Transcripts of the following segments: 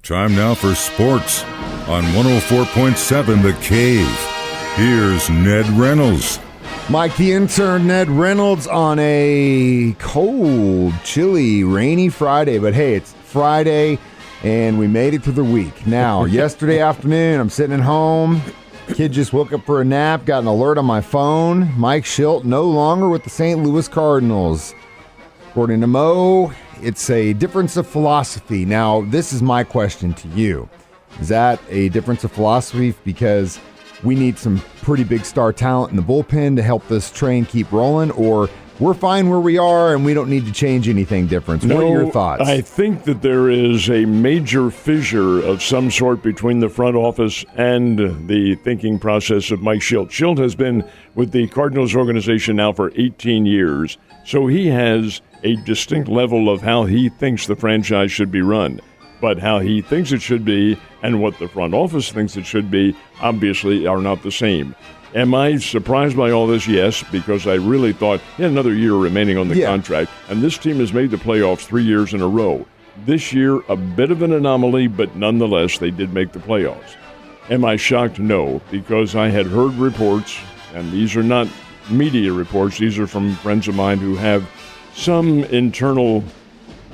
Time now for sports on 104.7 The Cave. Here's Ned Reynolds. Mike, the intern, Ned Reynolds, on a cold, chilly, rainy Friday. But hey, it's Friday, and we made it through the week. Now, yesterday afternoon, I'm sitting at home. Kid just woke up for a nap, got an alert on my phone. Mike Schilt no longer with the St. Louis Cardinals. According to Mo, it's a difference of philosophy. Now, this is my question to you. Is that a difference of philosophy because we need some pretty big star talent in the bullpen to help this train keep rolling, or we're fine where we are and we don't need to change anything different? What are your thoughts? I think that there is a major fissure of some sort between the front office and the thinking process of Mike Schilt. Schilt has been with the Cardinals organization now for 18 years, so he has a distinct level of how he thinks the franchise should be run. But how he thinks it should be and what the front office thinks it should be obviously are not the same. Am I surprised by all this? Yes, because I really thought he had another year remaining on the contract, and this team has made the playoffs 3 years in a row. This year, a bit of an anomaly, but nonetheless, they did make the playoffs. Am I shocked? No, because I had heard reports, and these are not media reports, these are from friends of mine who have some internal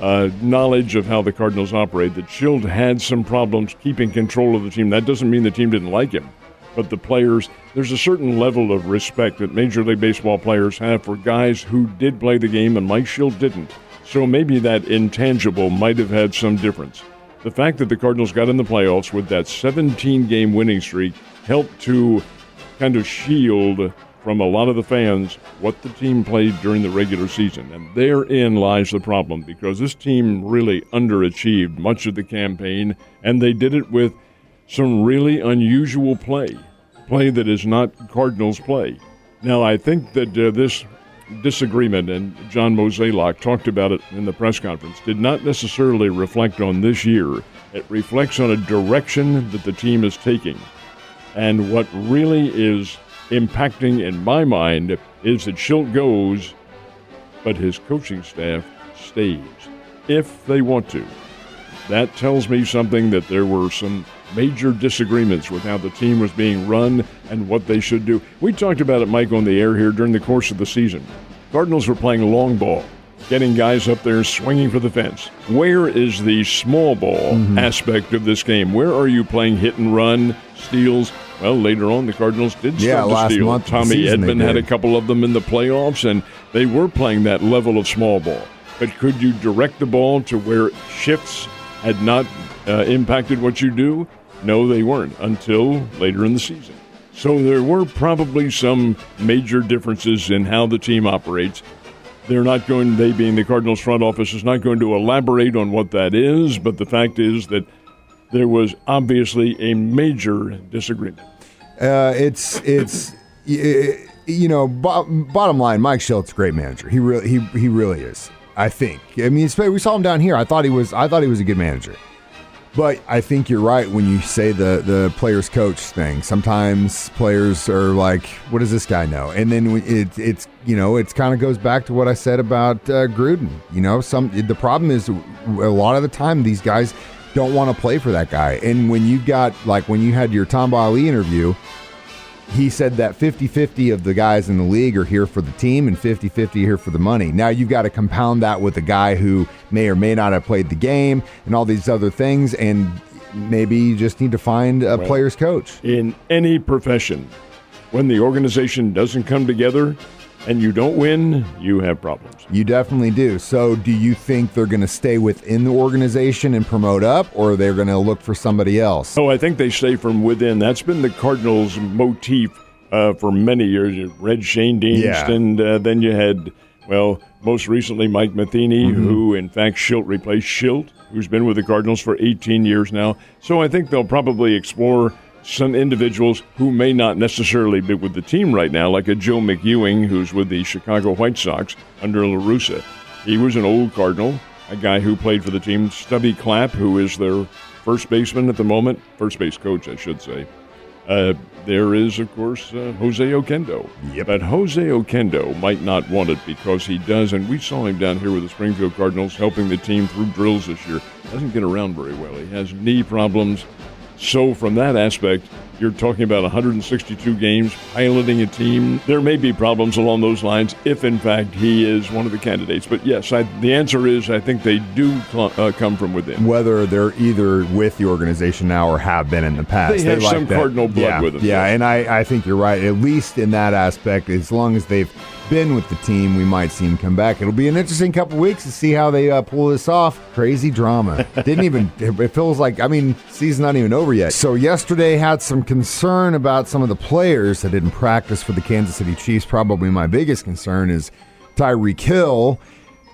knowledge of how the Cardinals operate, that Schilt had some problems keeping control of the team. That doesn't mean the team didn't like him, but the players, there's a certain level of respect that Major League Baseball players have for guys who did play the game, and Mike Schilt didn't. So maybe that intangible might have had some difference. The fact that the Cardinals got in the playoffs with that 17-game winning streak helped to kind of shield from a lot of the fans what the team played during the regular season. And therein lies the problem, because this team really underachieved much of the campaign, and they did it with some really unusual play that is not Cardinals play. Now, I think that this disagreement, and John Mozeliak talked about it in the press conference, did not necessarily reflect on this year. It reflects on a direction that the team is taking. And what really is impacting, in my mind, is that Schilt goes, but his coaching staff stays, if they want to. That tells me something, that there were some major disagreements with how the team was being run and what they should do. We talked about it, Mike, on the air here during the course of the season. Cardinals were playing long ball, getting guys up there swinging for the fence. Where is the small ball aspect of this game? Where are you playing hit and run, steals? Well, later on, the Cardinals did start to steal. Month Tommy Edman had a couple of them in the playoffs, and they were playing that level of small ball. But could you direct the ball to where shifts had not impacted what you do? No, they weren't, until later in the season. So there were probably some major differences in how the team operates. They being the Cardinals front office, is not going to elaborate on what that is, but the fact is that there was obviously a major disagreement. Bottom line, Mike Schilt's a great manager. He really is. I think. I mean, we saw him down here. I thought he was a good manager. But I think you're right when you say the players coach thing. Sometimes players are like, "What does this guy know?" And then it's kind of goes back to what I said about Gruden. The problem is a lot of the time these guys don't want to play for that guy. And when you had your Tom Ali interview, he said that 50-50 of the guys in the league are here for the team and 50-50 here for the money. Now you've got to compound that with a guy who may or may not have played the game and all these other things, and maybe you just need to find a player's coach. In any profession, when the organization doesn't come together and you don't win, you have problems. You definitely do. So do you think they're going to stay within the organization and promote up, or they're going to look for somebody else? Oh, I think they stay from within. That's been the Cardinals' motif for many years. You read Shane Dienst, and then you had, most recently Mike Matheny, who in fact replaced Schilt, who's been with the Cardinals for 18 years now. So I think they'll probably explore some individuals who may not necessarily be with the team right now, like a Joe McEwing, who's with the Chicago White Sox under La Russa. He was an old Cardinal, a guy who played for the team. Stubby Clapp, who is their first baseman at the moment, first base coach, I should say. There is, of course, Jose Oquendo. Yep. But Jose Oquendo might not want it because he does, and we saw him down here with the Springfield Cardinals helping the team through drills this year. doesn't get around very well. He has knee problems. So from that aspect, you're talking about 162 games, piloting a team. There may be problems along those lines if, in fact, he is one of the candidates. But, yes, the answer is I think they do come from within. Whether they're either with the organization now or have been in the past. They have some Cardinal blood with them. Yeah, and I think you're right. At least in that aspect, as long as they've been with the team, we might see him come back. It'll be an interesting couple weeks to see how they pull this off. Crazy drama. It feels like, season's not even over yet. So yesterday had some concern about some of the players that didn't practice for the Kansas City Chiefs. Probably my biggest concern is Tyreek Hill.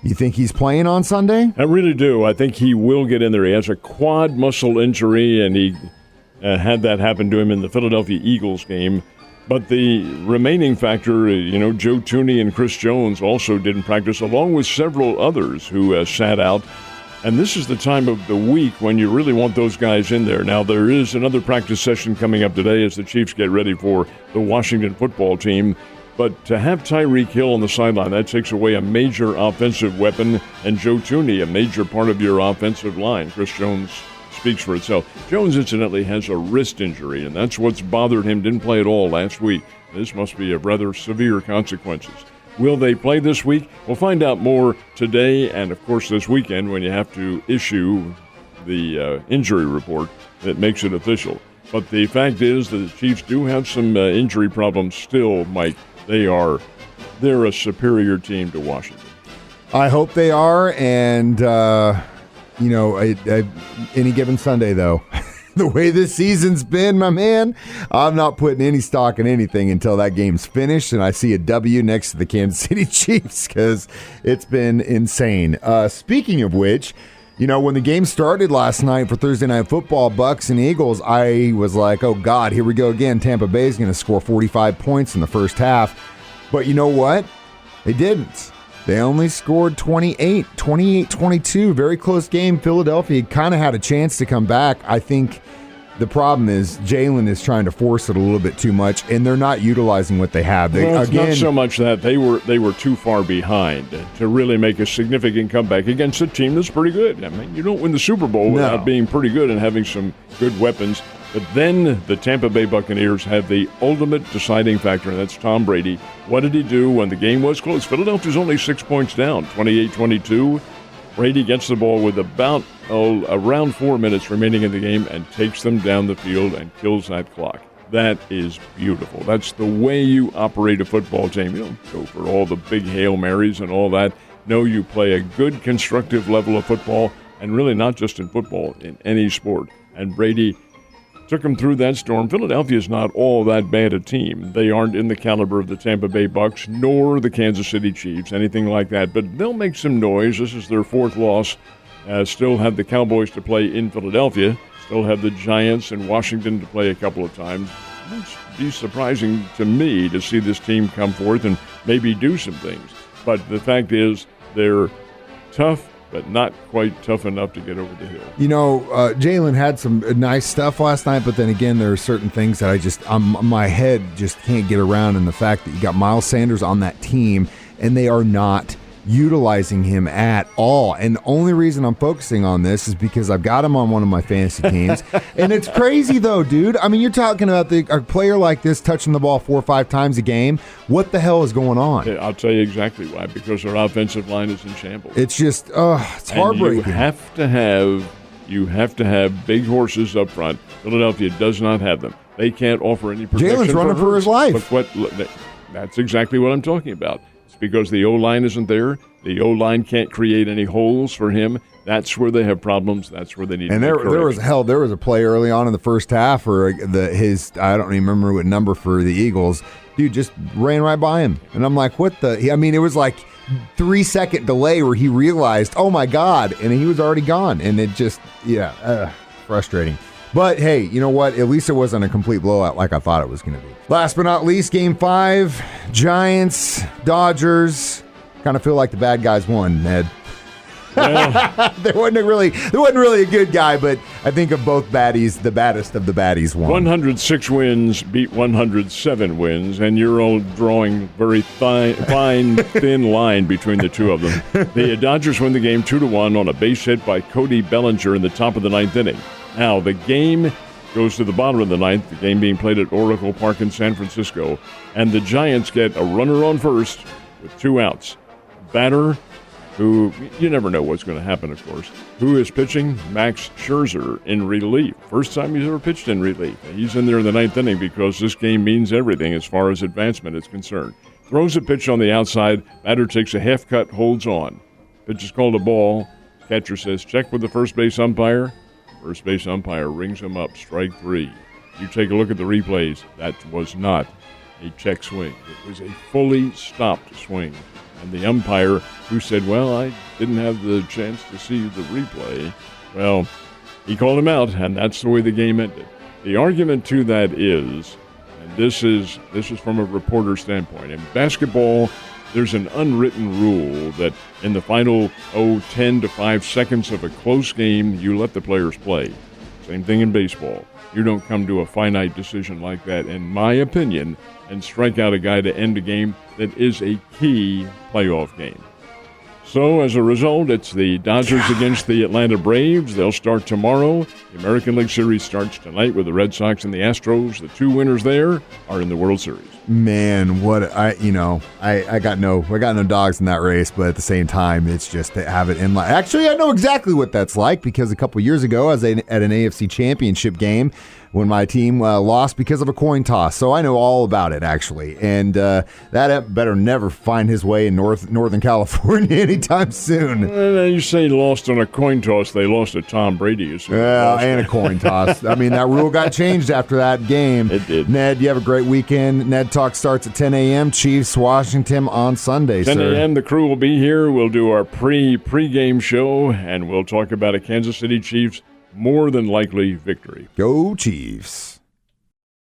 You think he's playing on Sunday? I really do. I think he will get in there. He has a quad muscle injury, and he had that happen to him in the Philadelphia Eagles game. But the remaining factor, Joe Thuney and Chris Jones also didn't practice, along with several others who sat out. And this is the time of the week when you really want those guys in there. Now, there is another practice session coming up today as the Chiefs get ready for the Washington football team. But to have Tyreek Hill on the sideline, that takes away a major offensive weapon, and Joe Thuney, a major part of your offensive line. Chris Jones speaks for itself. Jones, incidentally, has a wrist injury, and that's what's bothered him. Didn't play at all last week. This must be of rather severe consequences. Will they play this week? We'll find out more today and, of course, this weekend when you have to issue the injury report that makes it official. But the fact is that the Chiefs do have some injury problems still, Mike. They're a superior team to Washington. I hope they are, and any given Sunday, though, the way this season's been, my man, I'm not putting any stock in anything until that game's finished and I see a W next to the Kansas City Chiefs, because it's been insane. Speaking of which, when the game started last night for Thursday Night Football, Bucs and Eagles, I was like, oh, God, here we go again. Tampa Bay is going to score 45 points in the first half. But you know what? They didn't. They only scored 28-22. Very close game. Philadelphia kind of had a chance to come back. I think the problem is Jalen is trying to force it a little bit too much, and they're not utilizing what they have. It's not so much that they were too far behind to really make a significant comeback against a team that's pretty good. You don't win the Super Bowl without being pretty good and having some good weapons. But then the Tampa Bay Buccaneers have the ultimate deciding factor, and that's Tom Brady. What did he do when the game was close? Philadelphia's only 6 points down, 28-22. Brady gets the ball with around 4 minutes remaining in the game and takes them down the field and kills that clock. That is beautiful. That's the way you operate a football team. You don't go for all the big Hail Marys and all that. No, you play a good, constructive level of football, and really not just in football, in any sport. And Brady took them through that storm. Philadelphia is not all that bad a team. They aren't in the caliber of the Tampa Bay Bucs nor the Kansas City Chiefs, anything like that. But they'll make some noise. This is their fourth loss. Still have the Cowboys to play in Philadelphia. Still have the Giants and Washington to play a couple of times. It would be surprising to me to see this team come forth and maybe do some things. But the fact is they're tough, but not quite tough enough to get over the hill. Jalen had some nice stuff last night, but then again, there are certain things that my head just can't get around, and the fact that you got Miles Sanders on that team, and they are not utilizing him at all. And the only reason I'm focusing on this is because I've got him on one of my fantasy teams. And it's crazy, though, dude. You're talking about a player like this touching the ball 4 or 5 times a game. What the hell is going on? I'll tell you exactly why. Because their offensive line is in shambles. It's just, it's heartbreaking. You have to have big horses up front. Philadelphia does not have them. They can't offer any protection. Jalen's running for his life. That's exactly what I'm talking about. Because the O-line isn't there. The O-line can't create any holes for him. That's where they have problems. That's where they need to make corrections. There was a play early on in the first half where I don't remember what number for the Eagles. Dude just ran right by him. And I'm like, what the? It was like 3-second delay where he realized, oh my God, and he was already gone. And it just, frustrating. But hey, you know what? At least it wasn't a complete blowout like I thought it was going to be. Last but not least, Game 5, Giants, Dodgers. Kind of feel like the bad guys won, Ned. there wasn't really a good guy, but I think of both baddies, the baddest of the baddies won. 106 wins beat 107 wins, and you're all drawing very fine, thin line between the two of them. The Dodgers win the game 2-1 on a base hit by Cody Bellinger in the top of the ninth inning. Now, the game goes to the bottom of the ninth, the game being played at Oracle Park in San Francisco, and the Giants get a runner on first with 2 outs. Batter, who you never know what's going to happen, of course, who is pitching? Max Scherzer in relief. First time he's ever pitched in relief. He's in there in the ninth inning because this game means everything as far as advancement is concerned. Throws a pitch on the outside. Batter takes a half cut, holds on. Pitch is called a ball. Catcher says, check with the first base umpire. First base umpire rings him up, strike 3. You take a look at the replays. That was not a check swing. It was a fully stopped swing. And the umpire, who said, well, I didn't have the chance to see the replay, well, he called him out, and that's the way the game ended. The argument to that is, and this is from a reporter standpoint, in basketball, there's an unwritten rule that in the final 10 to 5 seconds of a close game, you let the players play. Same thing in baseball. You don't come to a finite decision like that, in my opinion, and strike out a guy to end a game that is a key playoff game. So, as a result, it's the Dodgers against the Atlanta Braves. They'll start tomorrow. The American League Series starts tonight with the Red Sox and the Astros. The 2 winners there are in the World Series. Man, I got no dogs in that race, but at the same time, it's just to have it in line. Actually, I know exactly what that's like because a couple years ago, I was at an AFC Championship game when my team lost because of a coin toss. So I know all about it, actually. And that better never find his way in Northern California anytime soon. You say lost on a coin toss. They lost to Tom Brady. And a coin toss. I mean, that rule got changed after that game. It did. Ned, you have a great weekend. Ned Talk starts at 10 a.m. Chiefs, Washington on Sunday, 10 a.m. The crew will be here. We'll do our pre-game show, and we'll talk about a Kansas City Chiefs more than likely victory. Go Chiefs.